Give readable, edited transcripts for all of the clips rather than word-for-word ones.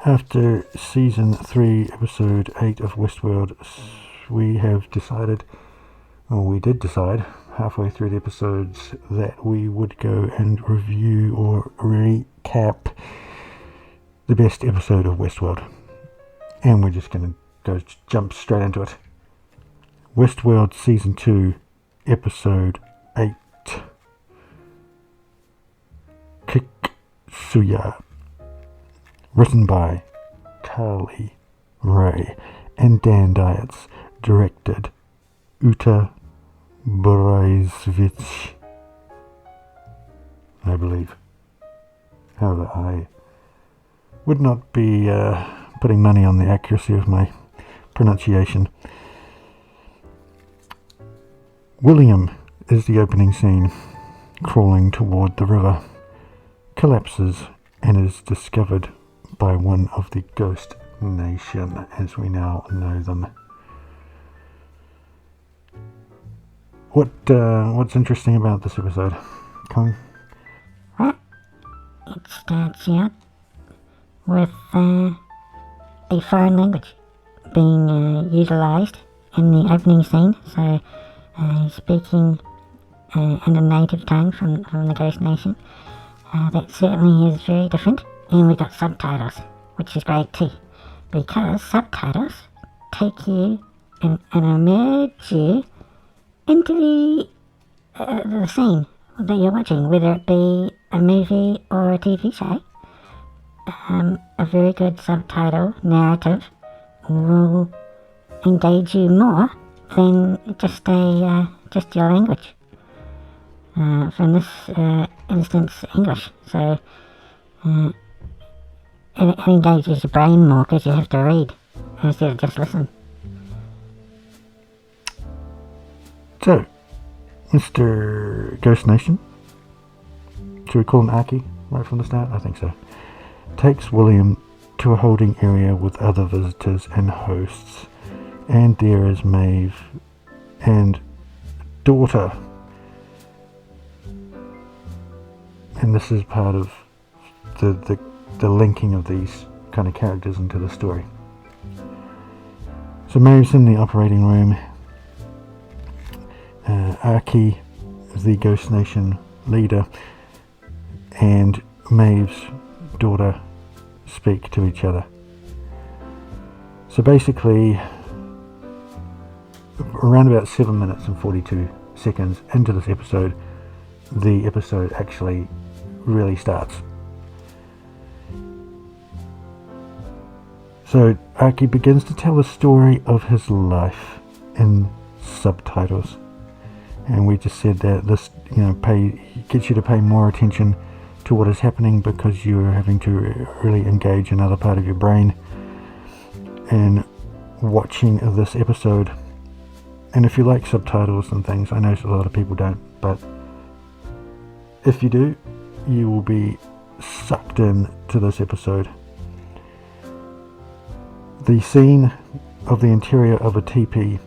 After Season 3, Episode 8 of Westworld, we have decided, or we did decide, halfway through the episodes, that we would go and review or recap the best episode of Westworld. And we're just going to jump straight into it. Westworld Season 2, Episode 8. KIKSUYA. Written by Carly Ray and Dan Dietz. Directed Uta Borisovich, I believe. However, I would not be putting money on the accuracy of my pronunciation. William is the opening scene, crawling toward the river, collapses and is discovered by one of the Ghost Nation, as we now know them. What's interesting about this episode, Colin? Well, it starts out with a foreign language being utilised in the opening scene. So speaking in a native tongue from the Ghost Nation. That certainly is very different. And we've got subtitles, which is great too, because subtitles take you and immerse you into the scene that you're watching, whether it be a movie or a TV show. A very good subtitle narrative will engage you more than just your language. From this instance, English. So it engages your brain more because you have to read instead of just listen. So, Mr. Ghost Nation, should we call him Aki right from the start? I think so. Takes William to a holding area with other visitors and hosts, and there is Maeve and daughter. And this is part of the linking of these kind of characters into the story. So Maeve's in the operating room. Aki, the Ghost Nation leader, and Maeve's daughter speak to each other. So basically, around about 7 minutes and 42 seconds into this episode, the episode actually really starts. So Aki begins to tell the story of his life in subtitles, and we just said that this, gets you to pay more attention to what is happening because you're having to really engage another part of your brain in watching this episode. And if you like subtitles and things, I know a lot of people don't, but if you do, you will be sucked in to this episode. The scene of the interior of a teepee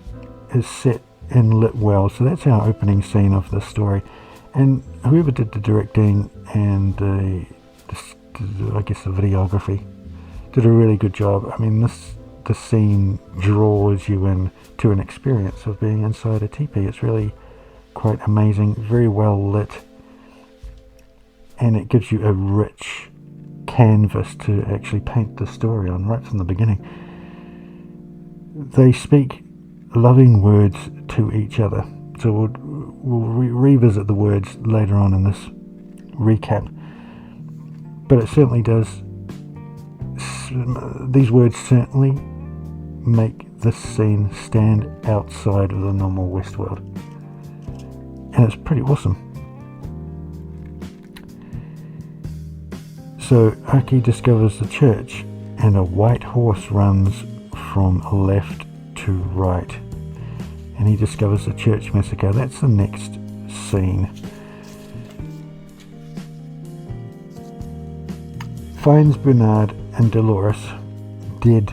is set and lit well, so that's our opening scene of this story. And whoever did the directing and the videography did a really good job. I mean, the scene draws you in to an experience of being inside a teepee. It's really quite amazing, very well lit, and it gives you a rich canvas to actually paint the story on right from the beginning. They speak loving words to each other, so we'll revisit the words later on in this recap, but it certainly does, these words certainly make this scene stand outside of the normal Westworld, and it's pretty awesome. So Aki discovers the church, and a white horse runs from left to right, and he discovers the church massacre. That's the next scene. Finds Bernard and Dolores dead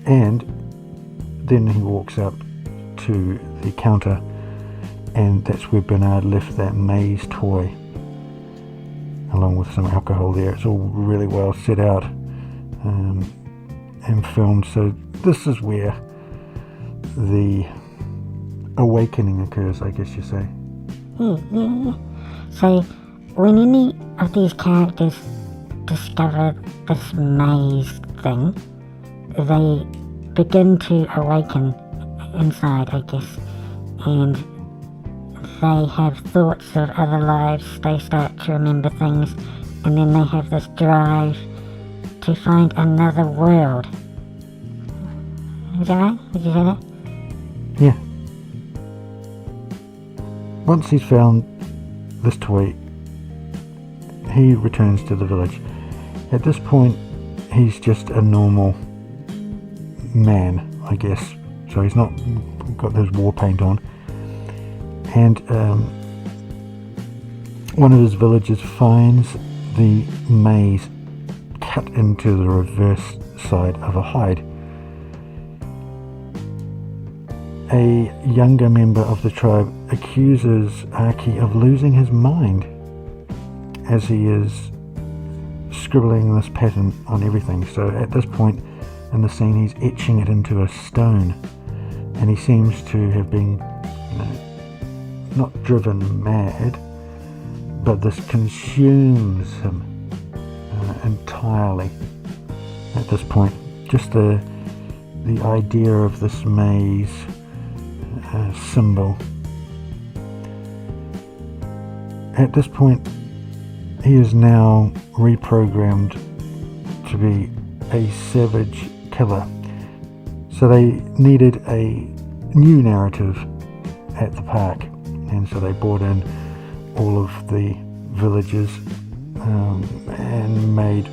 and then he walks up to the counter, and that's where Bernard left that maze toy. along with some alcohol there. It's all really well set out and filmed. So this is where the awakening occurs, I guess you say. Yeah. So when any of these characters discover this maze thing, they begin to awaken inside, I guess, and they have thoughts of other lives. They start to remember things, and then they have this drive to find another world. Is that right? Did you say that? Yeah. Once he's found this toy, he returns to the village. At this point, he's just a normal man, I guess. So he's not got his war paint on. And one of his villagers finds the maze cut into the reverse side of a hide. A younger member of the tribe accuses Aki of losing his mind as he is scribbling this pattern on everything. So at this point in the scene, he's etching it into a stone, and he seems to have been, not driven mad, but this consumes him entirely at this point. Just the idea of this maze symbol. At this point, he is now reprogrammed to be a savage killer. So they needed a new narrative at the park, and so they brought in all of the villagers and made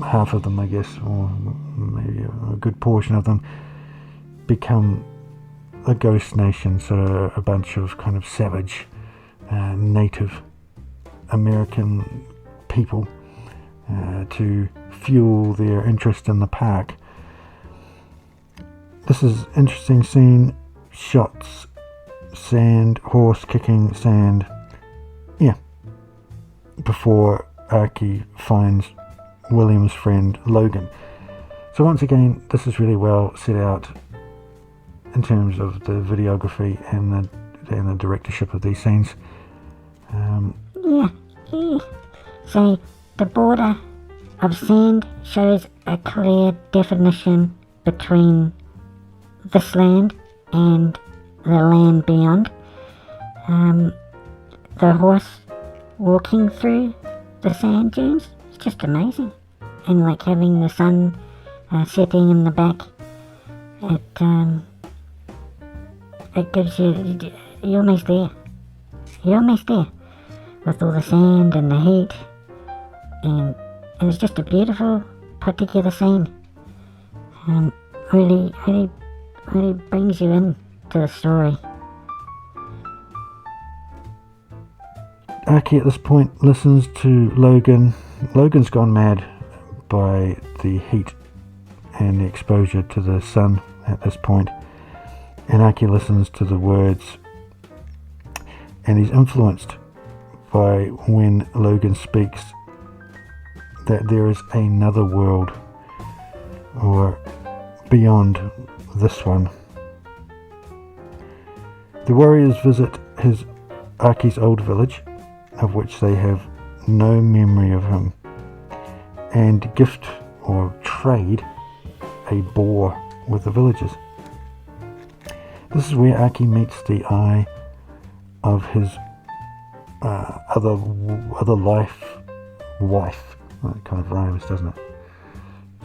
half of them, I guess, or maybe a good portion of them, become a ghost nation. So a bunch of kind of savage Native American people to fuel their interest in the park. This is interesting scene. Shots, sand, horse kicking sand. Yeah. Before Aki finds William's friend Logan. So once again, this is really well set out in terms of the videography and the directorship of these scenes. Yeah. So the border of sand shows a clear definition between this land and the land beyond. The horse walking through the sand dunes, it's just amazing. And like having the sun setting in the back, it gives you're almost there. You're almost there with all the sand and the heat, and it's just a beautiful put together scene. Really brings you in to the story. Aki at this point listens to Logan. Logan's gone mad by the heat and the exposure to the sun at this point, and Aki listens to the words, and he's influenced by when Logan speaks that there is another world, or beyond this one. The warriors visit Aki's old village, of which they have no memory of him, and gift or trade a boar with the villagers. This is where Aki meets the eye of his other wife. Well, it kind of rhymes, doesn't it?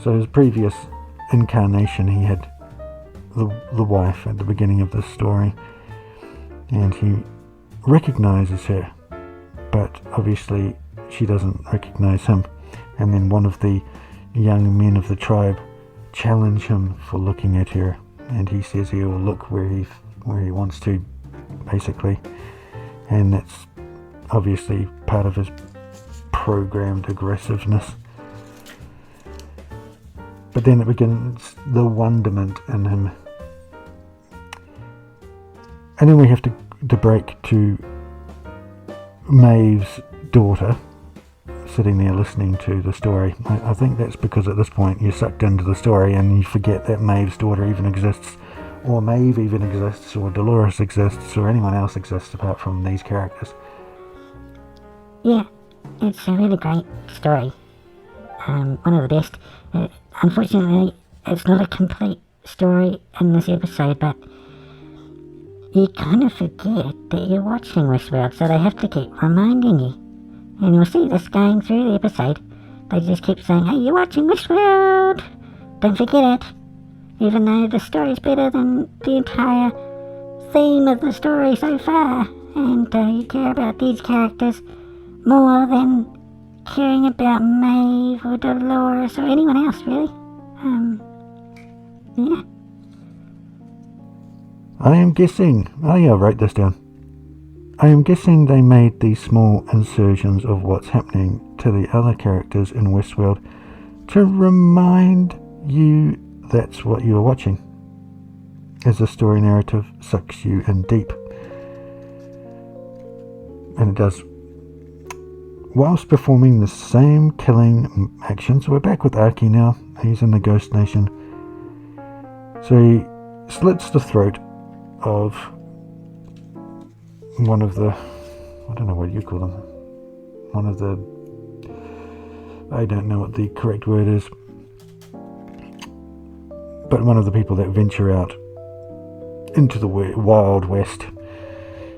So his previous incarnation, he had the wife at the beginning of this story, and he recognizes her, but obviously she doesn't recognize him. And then one of the young men of the tribe challenge him for looking at her, and he says he will look where he wants to, basically. And that's obviously part of his programmed aggressiveness. But then it begins the wonderment in him. And then we have to break to Maeve's daughter, sitting there listening to the story. I think that's because at this point you're sucked into the story and you forget that Maeve's daughter even exists, or Maeve even exists, or Dolores exists, or anyone else exists apart from these characters. Yeah, it's a really great story. One of the best. Unfortunately, it's not a complete story in this episode, but you kind of forget that you're watching Westworld, so they have to keep reminding you. And you'll see this going through the episode. They just keep saying, hey, you're watching Westworld! Don't forget it! Even though the story's better than the entire theme of the story so far. And you care about these characters more than caring about Maeve or Dolores or anyone else, really. Yeah. I am guessing, I wrote this down. I am guessing they made these small insertions of what's happening to the other characters in Westworld to remind you that's what you are watching, as the story narrative sucks you in deep. And it does. Whilst performing the same killing actions, we're back with Aki now. He's in the Ghost Nation. So he slits the throat of one of the, I don't know what you call them, one of the, I don't know what the correct word is, but one of the people that venture out into the Wild West.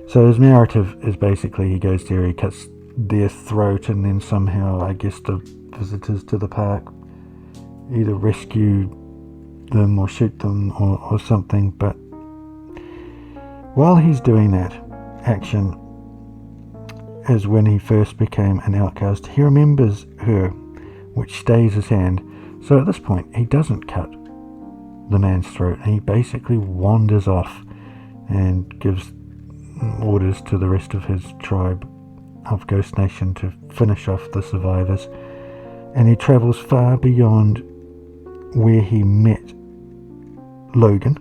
So his narrative is basically he goes there, he cuts their throat, and then somehow, I guess, the visitors to the park either rescue them or shoot them or something. But while he's doing that action is when he first became an outcast. He remembers her, which stays his hand. So at this point, he doesn't cut the man's throat. He basically wanders off and gives orders to the rest of his tribe of Ghost Nation to finish off the survivors. And he travels far beyond where he met Logan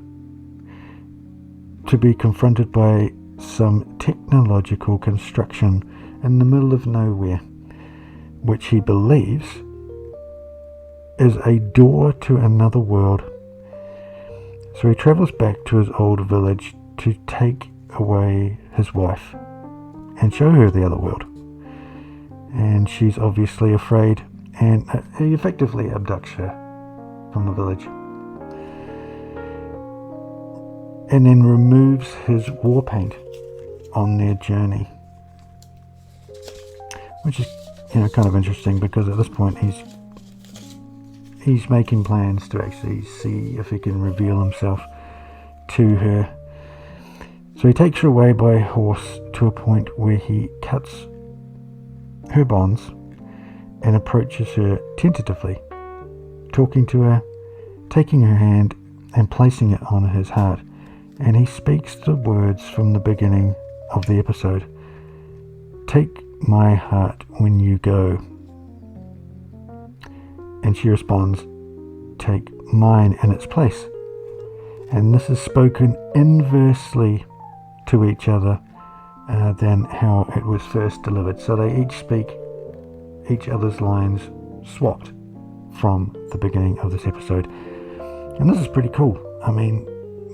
to be confronted by some technological construction in the middle of nowhere, which he believes is a door to another world. So he travels back to his old village to take away his wife and show her the other world. And she's obviously afraid, and he effectively abducts her from the village. And then removes his war paint on their journey, which is, kind of interesting, because at this point he's making plans to actually see if he can reveal himself to her. So he takes her away by horse to a point where he cuts her bonds and approaches her tentatively, talking to her, taking her hand and placing it on his heart. And he speaks the words from the beginning of the episode. Take my heart when you go. And she responds, take mine in its place. And this is spoken inversely to each other than how it was first delivered. So they each speak each other's lines swapped from the beginning of this episode. And this is pretty cool. I mean,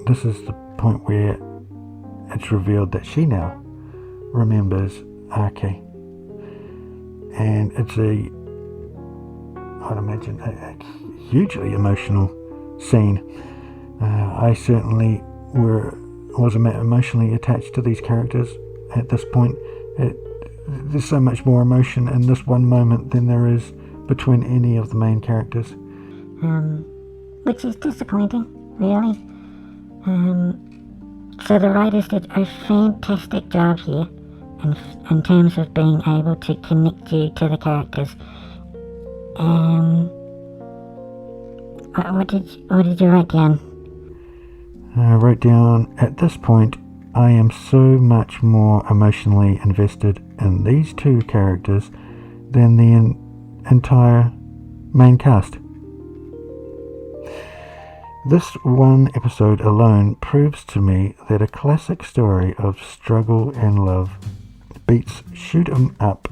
this is the point where it's revealed that she now remembers Aki. And it's I'd imagine, a hugely emotional scene. I certainly was emotionally attached to these characters at this point. There's so much more emotion in this one moment than there is between any of the main characters. Which is disappointing, really. So the writers did a fantastic job here in terms of being able to connect you to the characters. What did you write down? I wrote down, at this point, I am so much more emotionally invested in these two characters than the entire main cast. This one episode alone proves to me that a classic story of struggle and love beats shoot 'em up,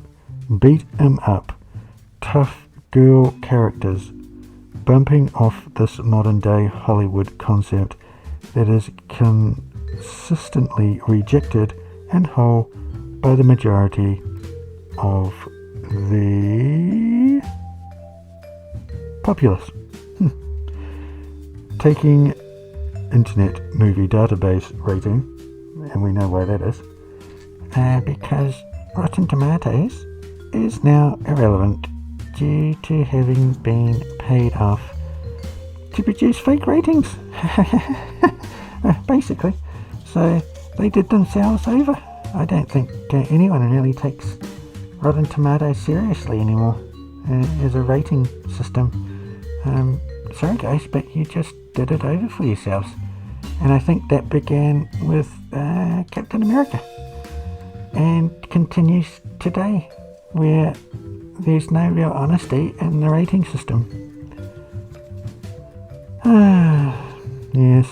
beat 'em up tough girl characters, bumping off this modern day Hollywood concept that is consistently rejected and whole by the majority of the populace. Taking Internet Movie Database rating, and we know why that is, because Rotten Tomatoes is now irrelevant due to having been paid off to produce fake ratings. Basically. So they did themselves over. I don't think anyone really takes Rotten Tomatoes seriously anymore as a rating system. Sorry guys, but you just did it over for yourselves. And I think that began with Captain America and continues today, where there's no real honesty in the rating system. Yes.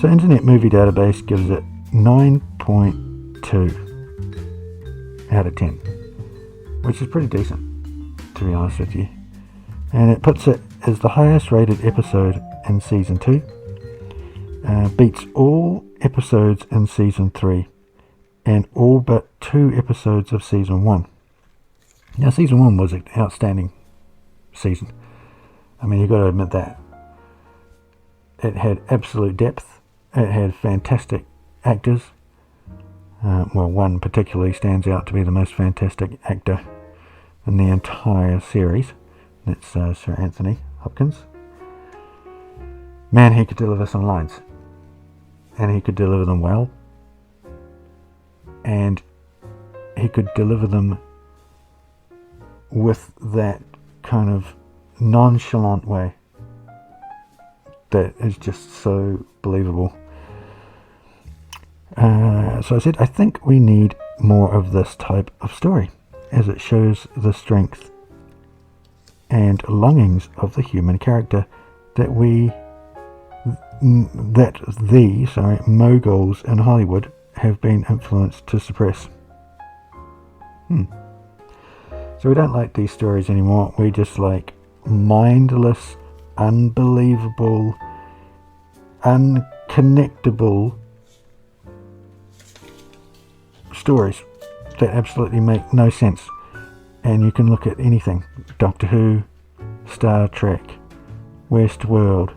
So Internet Movie Database gives it 9.2 out of 10, which is pretty decent, to be honest with you. And it puts it as the highest rated episode in Season 2. Beats all episodes in Season 3 and all but 2 episodes of Season 1. Now, Season 1 was an outstanding season. I mean, you've got to admit that. It had absolute depth. It had fantastic actors. Well, one particularly stands out to be the most fantastic actor in the entire series. That's Sir Anthony Hopkins. Man, he could deliver some lines. And he could deliver them well. And he could deliver them with that kind of nonchalant way that is just so believable. So I said, I think we need more of this type of story, as it shows the strength and longings of the human character that the moguls in Hollywood have been influenced to suppress. So we don't like these stories anymore. We just like mindless, unbelievable, unconnectable stories that absolutely make no sense. And you can look at anything. Doctor Who, Star Trek, Westworld,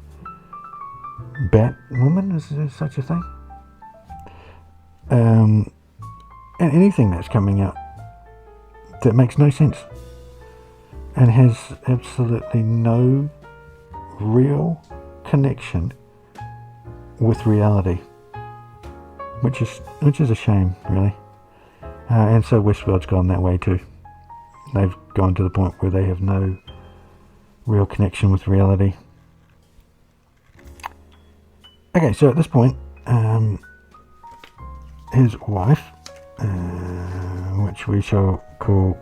Batwoman, is there such a thing? And anything that's coming out that makes no sense and has absolutely no real connection with reality, which is a shame, really. And so Westworld's gone that way too. They've gone to the point where they have no real connection with reality. Okay, so at this point, his wife, which we shall call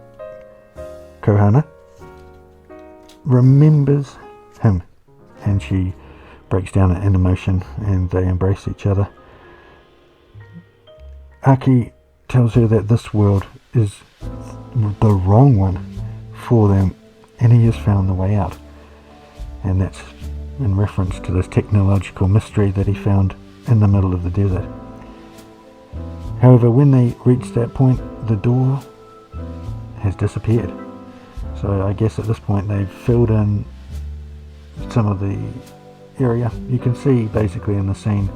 Kohana, remembers him, and she breaks down in emotion, and they embrace each other. Aki tells her that this world is the wrong one for them, and he has found the way out, and that's in reference to this technological mystery that he found in the middle of the desert. However, when they reach that point, the door has disappeared. So I guess at this point they've filled in some of the area. You can see basically in the scene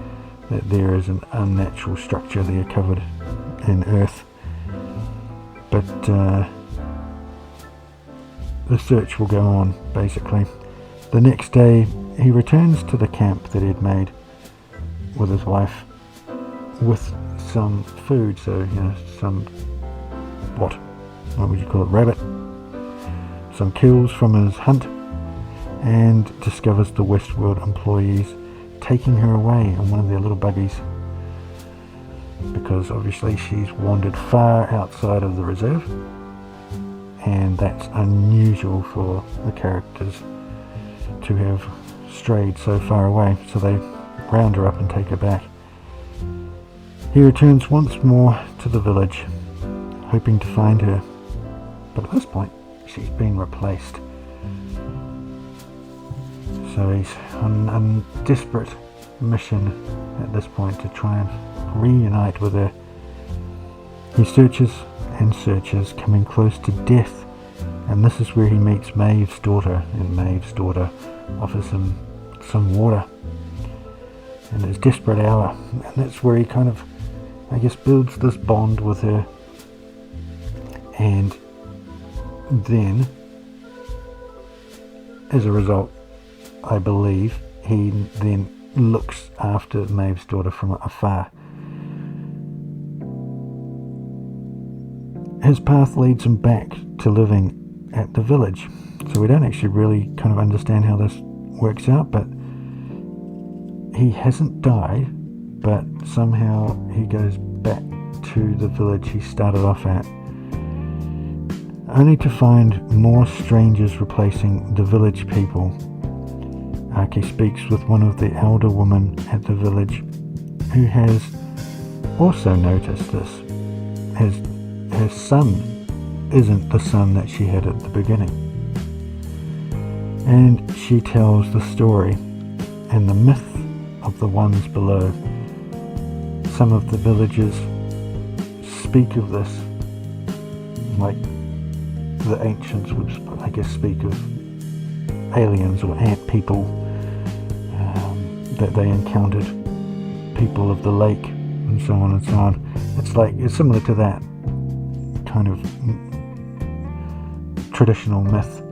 that there is an unnatural structure there covered in earth. But the search will go on, basically. The next day he returns to the camp that he'd made with his wife with some food, so some what would you call it, rabbit, some kills from his hunt, and discovers the Westworld employees taking her away in one of their little buggies, because obviously she's wandered far outside of the reserve, and that's unusual for the characters to have strayed so far away, so they round her up and take her back. He returns once more to the village, hoping to find her, But at this point, she's been replaced. So he's on a desperate mission at this point to try and reunite with her. He searches and searches, coming close to death, and this is where he meets Maeve's daughter, and Maeve's daughter offers him some water in his desperate hour, and that's where he kind of, I guess, builds this bond with her. And then, as a result, I believe, he then looks after Maeve's daughter from afar. His path leads him back to living at the village, so we don't actually really kind of understand how this works out, but he hasn't died, but somehow he goes back to the village he started off at, only to find more strangers replacing the village people. Aki speaks with one of the elder women at the village, who has also noticed this. Her son isn't the son that she had at the beginning. And she tells the story and the myth of the ones below. Some of the villagers speak of this like the ancients would, I guess, speak of aliens or ant people, that they encountered people of the lake and so on and so on. It's similar to that kind of traditional myth.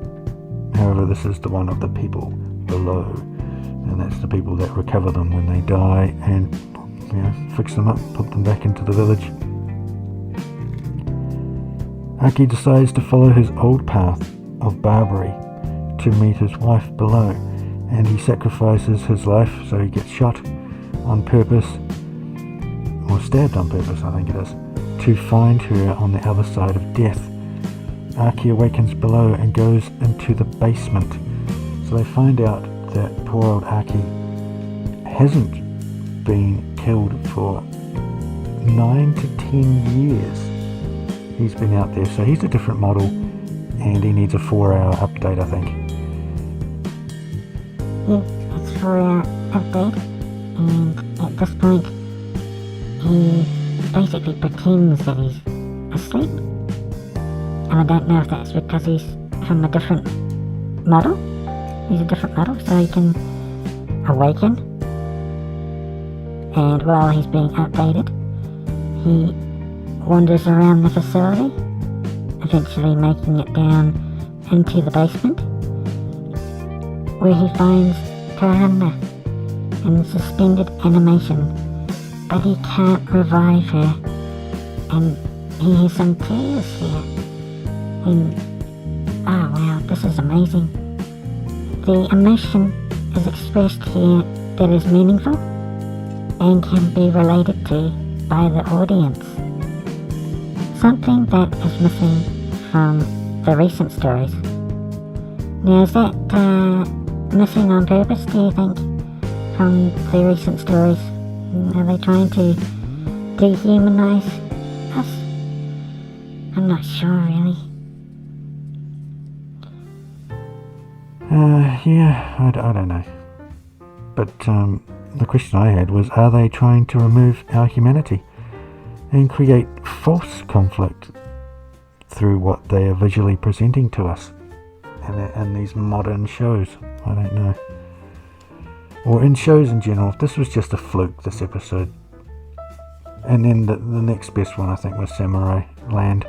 However, this is the one of the people below, and that's the people that recover them when they die and fix them up, put them back into the village. Aki decides to follow his old path of Barbary to meet his wife below, and he sacrifices his life, so he gets shot on purpose, or stabbed on purpose I think it is, to find her on the other side of death. Aki awakens below and goes into the basement, so they find out that poor old Aki hasn't been killed for 9 to 10 years. He's been out there, so he's a different model, and he needs a 4-hour update, I think. Yeah, it's 4-hour update, and at this point, he basically pretends that he's asleep. And I don't know if that's because he's from a different model. He's a different model, so he can awaken. And while he's being updated, he wanders around the facility, eventually making it down into the basement, where he finds Kahanna in suspended animation, but he can't revive her, and he has some tears here. And oh wow, this is amazing. The emotion is expressed here that is meaningful and can be related to by the audience. Something that is missing from the recent stories. Now, is that missing on purpose, do you think, from the recent stories? Are they trying to dehumanize us? I'm not sure, really. I don't know. But the question I had was, are they trying to remove our humanity and create false conflict through what they are visually presenting to us in these modern shows? I don't know. Or in shows in general. This was just a fluke, this episode. And then the next best one, I think, was Samurai Land.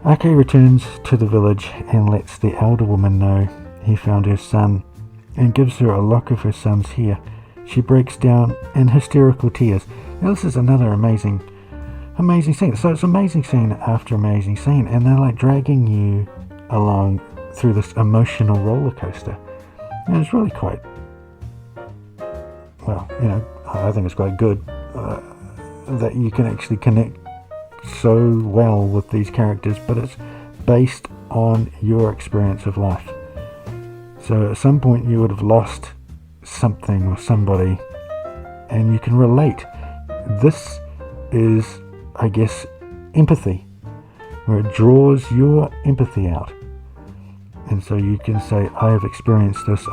Aki returns to the village and lets the elder woman know he found her son, and gives her a lock of her son's hair. She breaks down in hysterical tears. Now this is another amazing scene. So it's amazing scene after amazing scene, and they're like dragging you along through this emotional roller coaster. And it's really quite, well, I think it's quite good that you can actually connect so well with these characters, but it's based on your experience of life. So at some point you would have lost something or somebody, and you can relate. This is, I guess, empathy. where it draws your empathy out. And so you can say, I have experienced this,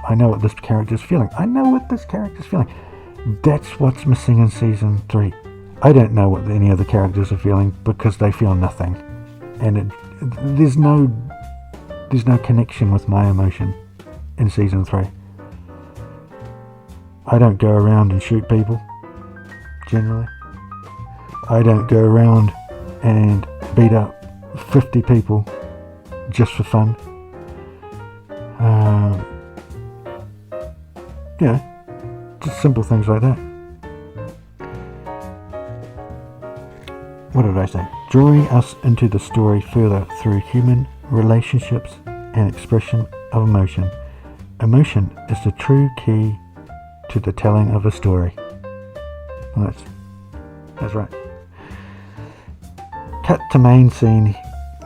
I know what this character's feeling. I know what this character's feeling. That's what's missing in season 3. I don't know what any of the characters are feeling because they feel nothing. And there's no connection with my emotion in season 3. I don't go around and shoot people, generally. I don't go around and beat up 50 people just for fun. Just simple things like that. What did I say? Drawing us into the story further through human relationships and expression of emotion. Emotion is the true key to the telling of a story. Well, that's right. Cut to main scene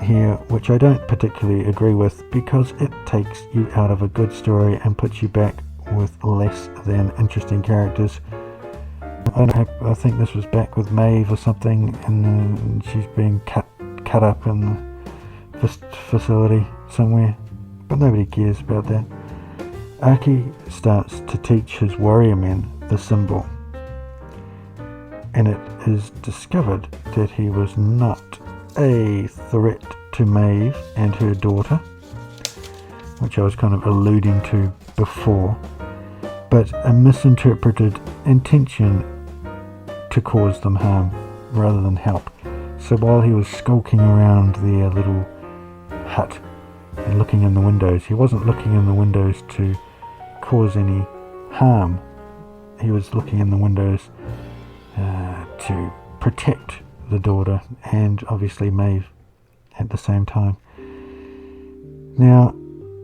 here, which I don't particularly agree with because it takes you out of a good story and puts you back with less than interesting characters. I think this was back with Maeve or something, and she's being cut up in the facility somewhere, but nobody cares about that. Aki starts to teach his warrior men the symbol, and it is discovered that he was not a threat to Maeve and her daughter, which I was kind of alluding to before, but a misinterpreted intention to cause them harm rather than help. So while he was skulking around their little hut and looking in the windows, he wasn't looking in the windows to cause any harm. He was looking in the windows to protect the daughter and obviously Maeve at the same time. Now,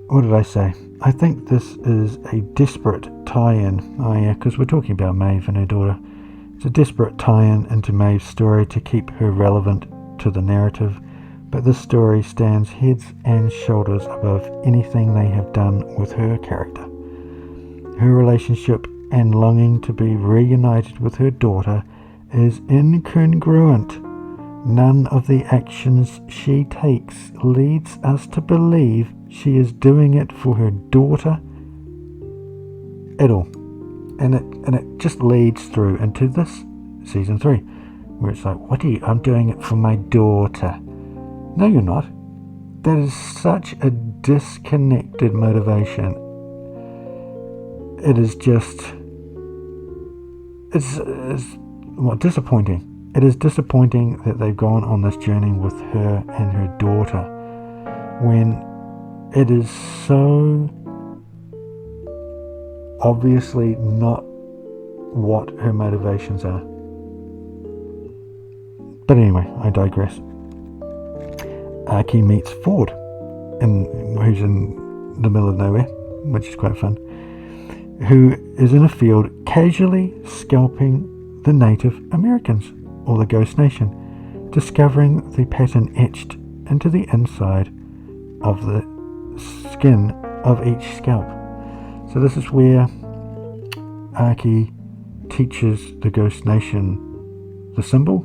what did I say? I think this is a desperate tie-in. Oh yeah, because we're talking about Maeve and her daughter. It's a desperate tie-in into Maeve's story to keep her relevant to the narrative, but this story stands heads and shoulders above anything they have done with her character. Her relationship and longing to be reunited with her daughter is incongruent. None of the actions she takes leads us to believe she is doing it for her daughter at all. And it just leads through into this season 3, where it's like, I'm doing it for my daughter. No, you're not. That is such a disconnected motivation. It is just, it's disappointing. It is disappointing that they've gone on this journey with her and her daughter when it is so obviously not what her motivations are. But anyway, I digress. Aki meets Ford, who's in the middle of nowhere, which is quite fun, who is in a field casually scalping the Native Americans, or the Ghost Nation, discovering the pattern etched into the inside of the skin of each scalp. So this is where Aki teaches the Ghost Nation the symbol,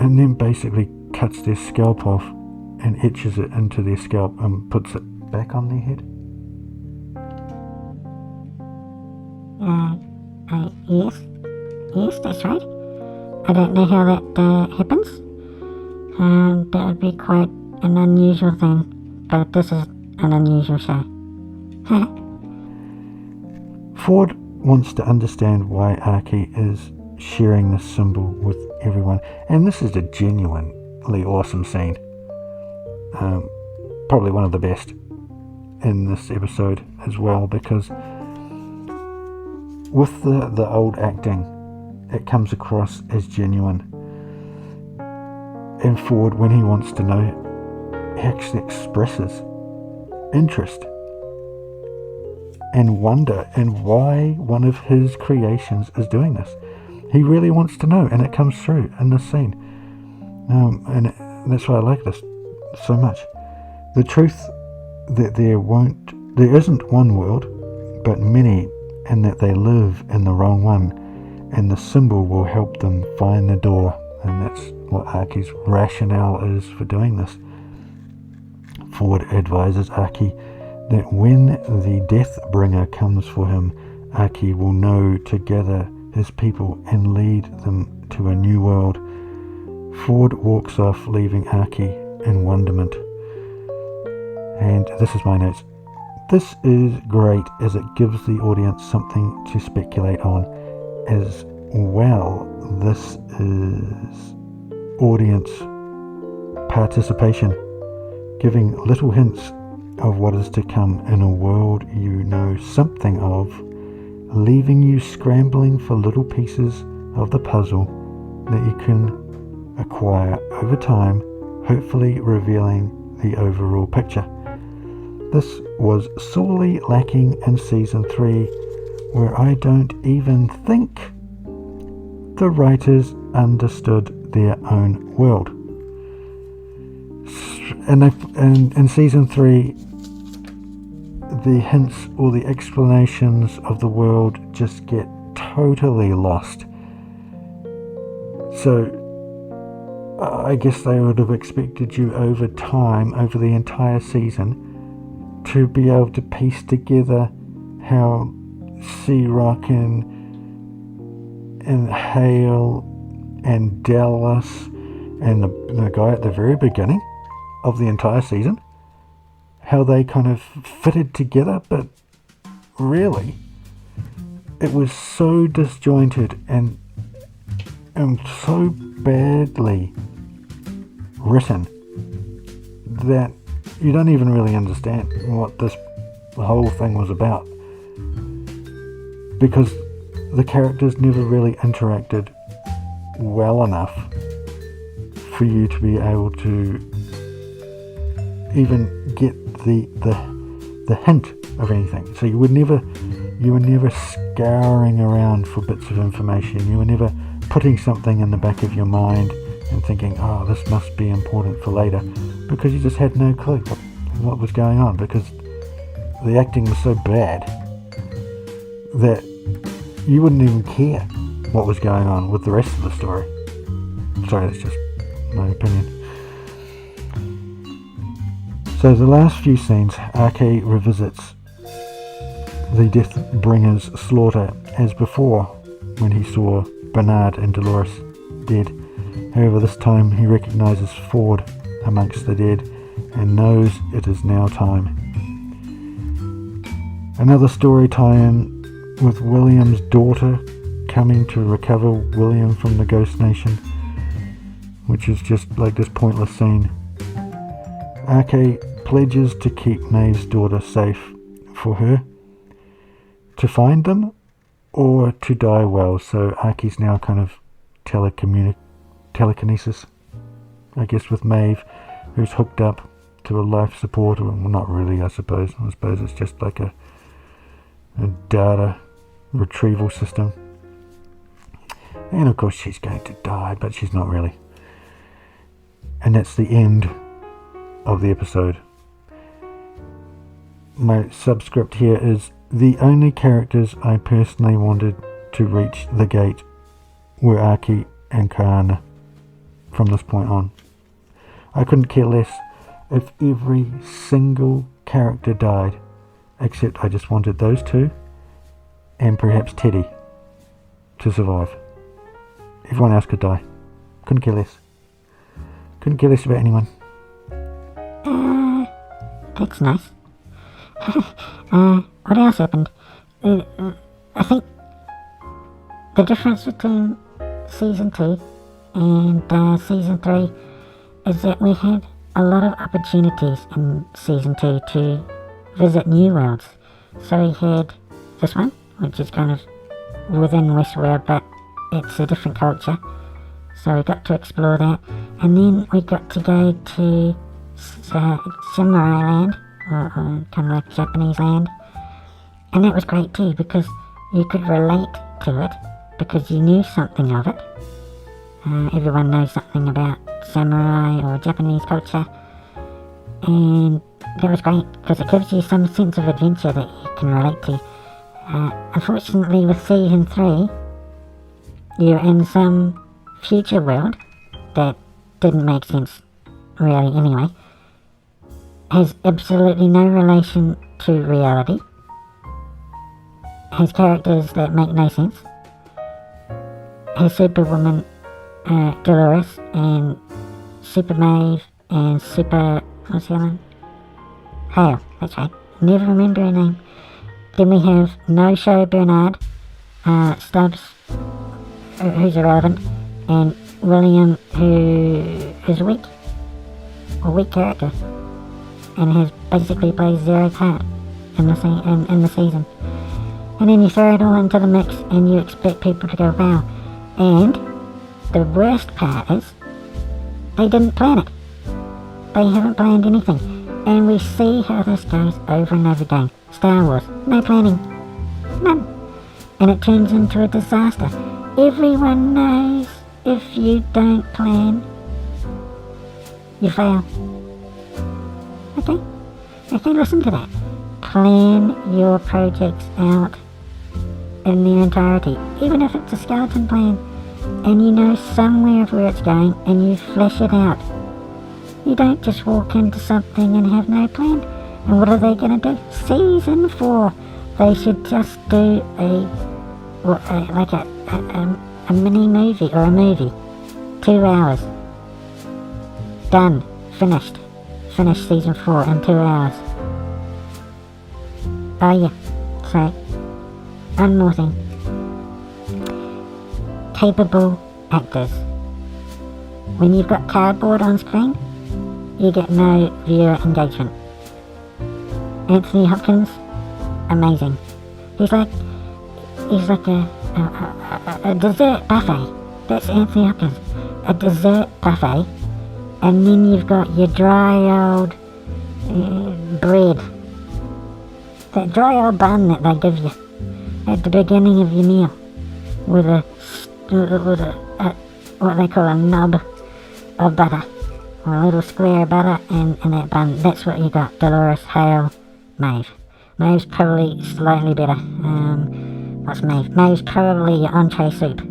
and then basically cuts their scalp off and etches it into their scalp and puts it back on their head. Yes, that's right. I don't know how that happens. That would be quite an unusual thing, but this is an unusual show. Ford wants to understand why Aki is sharing this symbol with everyone, and this is a genuinely awesome scene. Probably one of the best in this episode as well, because with the old acting, it comes across as genuine. And Ford, when he wants to know, he actually expresses interest and wonder in why one of his creations is doing this. He really wants to know, and it comes through in this scene. And that's why I like this so much. The truth that there isn't one world, but many, and that they live in the wrong one, and the symbol will help them find the door and that's what Aki's rationale is for doing this. Ford advises Aki that when the Deathbringer comes for him, Aki will know to gather his people and lead them to a new world. Ford walks off, leaving Aki in wonderment. And this is my notes. This is great as it gives the audience something to speculate on. As well, this is audience participation, giving little hints of what is to come in a world you know something of, leaving you scrambling for little pieces of the puzzle that you can acquire over time, hopefully revealing the overall picture. This was sorely lacking in Season 3, where I don't even think the writers understood their own world. And in Season 3, the hints or the explanations of the world just get totally lost. So I guess they would have expected you over time, over the entire season, to be able to piece together how Sea Rock and Hale and Dallas and the guy at the very beginning of the entire season, how they kind of fitted together, but really it was so disjointed and so badly written that you don't even really understand what the whole thing was about, because the characters never really interacted well enough for you to be able to even get the hint of anything. So you were never scouring around for bits of information. You were never putting something in the back of your mind and thinking, oh, this must be important for later, because you just had no clue what was going on, because the acting was so bad that you wouldn't even care what was going on with the rest of the story. Sorry, that's just my opinion. So the last few scenes, Aki revisits the Deathbringer's slaughter as before when he saw Bernard and Dolores dead. However, this time he recognizes Ford amongst the dead and knows it is now time. Another story tie-in with William's daughter coming to recover William from the Ghost Nation, which is just like this pointless scene. Aki pledges to keep Maeve's daughter safe for her, to find them or to die well. So Aki's now kind of telekinesis, I guess, with Maeve, who's hooked up to a life support. Well, not really, I suppose. I suppose it's just like a data retrieval system. And of course she's going to die, but she's not really. And that's the end of the episode. My subscript here is: the only characters I personally wanted to reach the gate were Aki and Kaana from this point on. I couldn't care less if every single character died, except I just wanted those two and perhaps Teddy to survive. Everyone else could die. Couldn't care less. Couldn't care less about anyone. That's nice. What else happened? I think the difference between Season 2 and Season 3 is that we had a lot of opportunities in Season 2 to visit new worlds. So we had this one, which is kind of within Westworld, but it's a different culture. So we got to explore that. And then we got to go to Samurai Land, or kind of like Japanese land. And that was great too, because you could relate to it, because you knew something of it. Everyone knows something about samurai or Japanese culture. And that was great, because it gives you some sense of adventure that you can relate to. Unfortunately, with Season 3, you're in some future world that didn't make sense, really, anyway. Has absolutely no relation to reality. Has characters that make no sense. Has Superwoman, Dolores, and Super Maeve, and Super... what's the other one? Hale, that's right. Never remember her name. Then we have No-Show Bernard, Stubbs, who's irrelevant, and William, who is weak. A weak character. And has basically plays zero part in the season. And then you throw it all into the mix and you expect people to go, wow. And the worst part is, they didn't plan it. They haven't planned anything. And we see how this goes over and over again. Star Wars, no planning. None. And it turns into a disaster. Everyone knows if you don't plan, you fail. Okay, listen to that. Plan your projects out in their entirety, even if it's a skeleton plan, and you know somewhere of where it's going, and you flesh it out. You don't just walk into something and have no plan. And what are they going to do? Season 4, they should just do a mini movie, or a movie. 2 hours. Done. Finished. Finish season 4 in 2 hours. Oh yeah, so, one more thing. Capable actors. When you've got cardboard on screen, you get no viewer engagement. Anthony Hopkins, amazing. He's like a dessert buffet. That's Anthony Hopkins. A dessert buffet. And then you've got your dry old bread. That dry old bun that they give you at the beginning of your meal. With what they call a knob of butter. Or a little square of butter and that bun. That's what you got. Dolores, Hale, Maeve. Maeve's probably slightly better. What's Maeve? Maeve's probably your entree soup.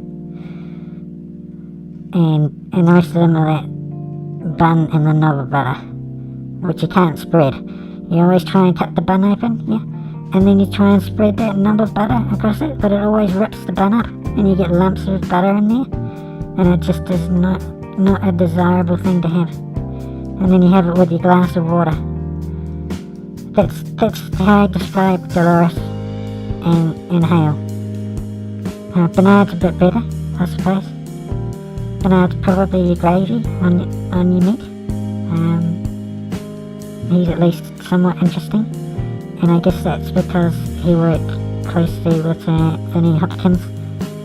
And the rest of them are that bun and the knob of butter, which you can't spread. You always try and cut the bun open, yeah? And then you try and spread that knob of butter across it, but it always rips the bun up, and you get lumps of butter in there, and it just is not a desirable thing to have. And then you have it with your glass of water. That's how I describe Dolores and Hale. Bernard's a bit better, I suppose. Bernard's probably your gravy on your meat. He's at least somewhat interesting, and I guess that's because he worked closely with Anthony Hopkins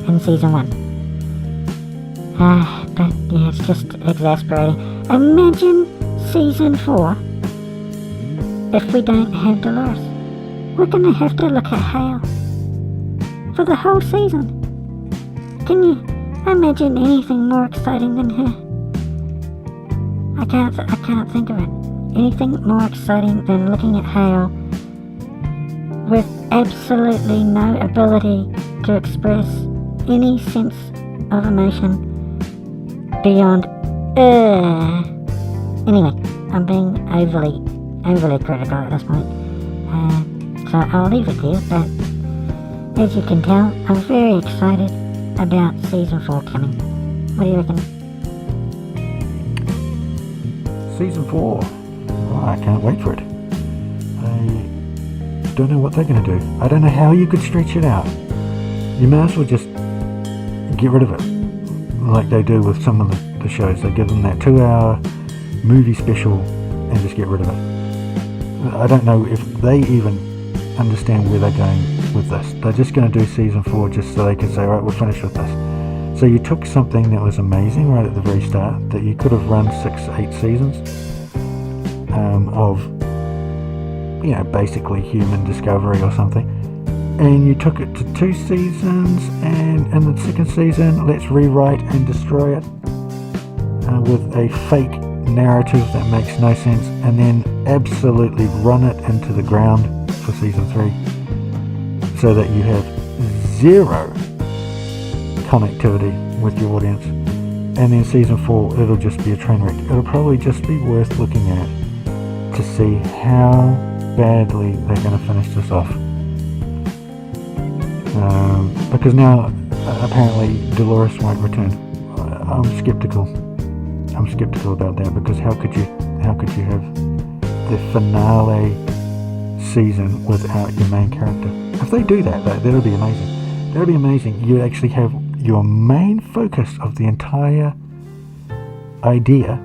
in season 1. But yeah, it's just exasperating. Imagine season 4 if we don't have Dolores. We're gonna have to look at Hale for the whole season. Can you imagine anything more exciting than her? I can't think of it. Anything more exciting than looking at Hale with absolutely no ability to express any sense of emotion beyond Anyway, I'm being overly critical at this point. So I'll leave it there, but as you can tell, I'm very excited about season 4 coming. What do you reckon? Season 4. Oh, I can't wait for it. I don't know what they're going to do. I don't know how you could stretch it out. You may as well just get rid of it, like they do with some of the shows. They give them that 2-hour movie special and just get rid of it. I don't know if they even understand where they're going with this. They're just going to do season 4 just so they can say, right, we're finished with this. So you took something that was amazing right at the very start, that you could have run 6-8 seasons of, basically human discovery or something, and you took it to 2 seasons, and in the second season, let's rewrite and destroy it with a fake narrative that makes no sense, and then absolutely run it into the ground for season 3, so that you have zero connectivity with your audience. and then season 4, it'll just be a train wreck. It'll probably just be worth looking at to see how badly they're going to finish this off. Because now, apparently, Dolores won't return. I'm skeptical about that, because how could you have the finale season without your main character? If they do that, that'll be amazing. You actually have your main focus of the entire idea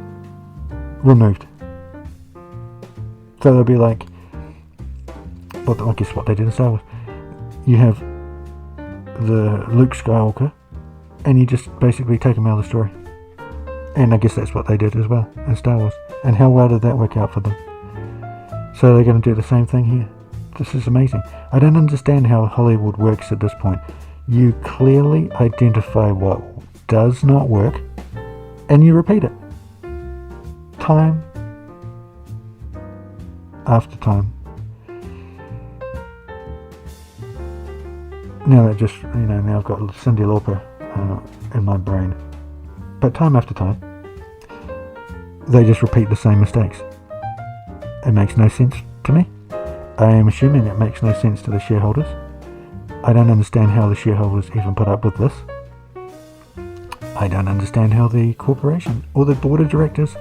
removed. So they'll be like, well, I guess what they did in Star Wars. You have the Luke Skywalker, and you just basically take him out of the story. And I guess that's what they did as well in Star Wars. And how well did that work out for them? So they're going to do the same thing here. This is amazing. I don't understand how Hollywood works at this point. You clearly identify what does not work, and you repeat it. Time after time. Now now I've got Cyndi Lauper in my brain. But time after time, they just repeat the same mistakes. It makes no sense to me. I am assuming it makes no sense to the shareholders. I don't understand how the shareholders even put up with this. I don't understand how the corporation or the board of directors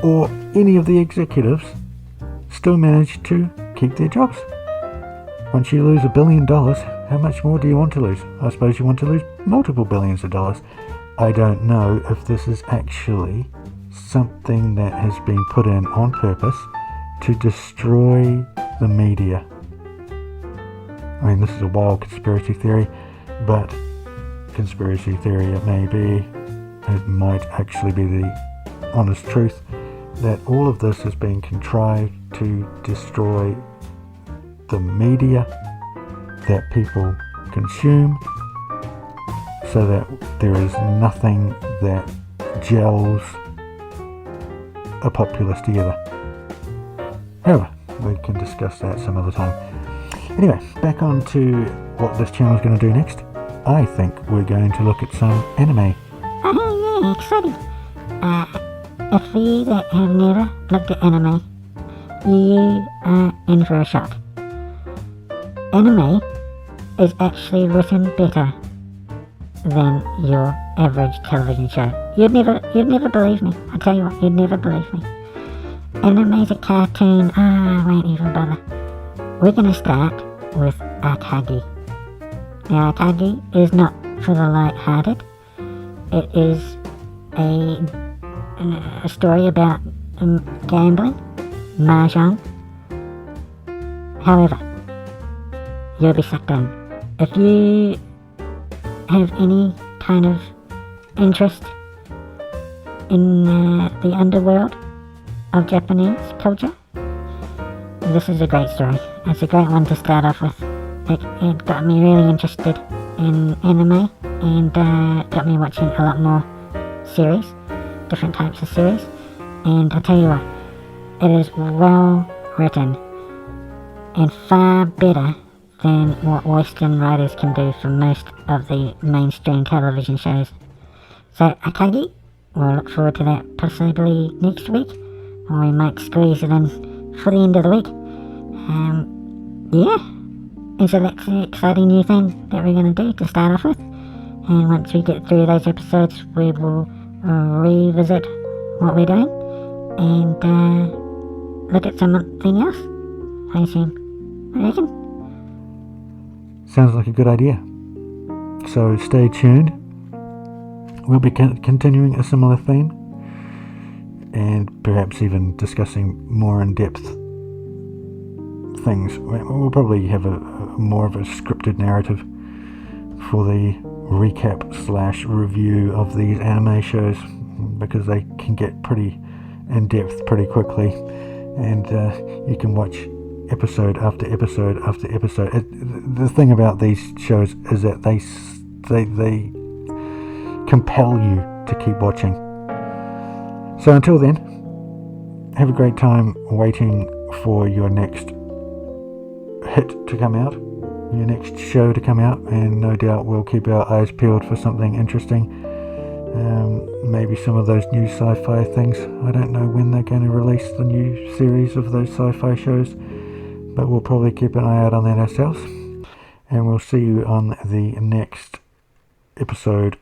or any of the executives still manage to keep their jobs. Once you lose $1 billion, how much more do you want to lose? I suppose you want to lose multiple billions of dollars. I don't know if this is actually something that has been put in on purpose to destroy the media. I mean, this is a wild conspiracy theory, but conspiracy theory it may be. It might actually be the honest truth that all of this has been contrived to destroy the media that people consume, so that there is nothing that gels a populace together. However, we can discuss that some other time. Anyway, back on to what this channel is going to do next. I think we're going to look at some anime. Oh yeah, exciting. If you that have never looked at anime, you are in for a shock. Anime is actually written better than your average television show. You'd never believe me. I tell you what, you'd never believe me. Anime's a cartoon. I won't even bother. We're going to start with Akagi. Now, Akagi is not for the light-hearted. It is a story about gambling, mahjong. However, you'll be sucked in. If you have any kind of interest in the underworld of Japanese culture, this is a great story. It's a great one to start off with. It got me really interested in anime, and got me watching a lot more series, different types of series. And I tell you what, it is well written and far better than what Western writers can do for most of the mainstream television shows. So Akagi, we'll look forward to that possibly next week, or we might squeeze it in for the end of the week. Yeah, and so that's the exciting new thing that we're going to do to start off with. And once we get through those episodes, we will revisit what we're doing and look at something else, I assume. I reckon. Sounds like a good idea. So stay tuned. We'll be continuing a similar theme, and perhaps even discussing more in-depth things. We'll probably have a more of a scripted narrative for the recap/review of these anime shows, because they can get pretty in-depth pretty quickly, and you can watch episode after episode after episode. The thing about these shows is that they compel you to keep watching. So until then, have a great time waiting for your next hit to come out, your next show to come out, and no doubt we'll keep our eyes peeled for something interesting Maybe some of those new sci-fi things. I don't know when they're going to release the new series of those sci-fi shows, but we'll probably keep an eye out on that ourselves. And we'll see you on the next episode.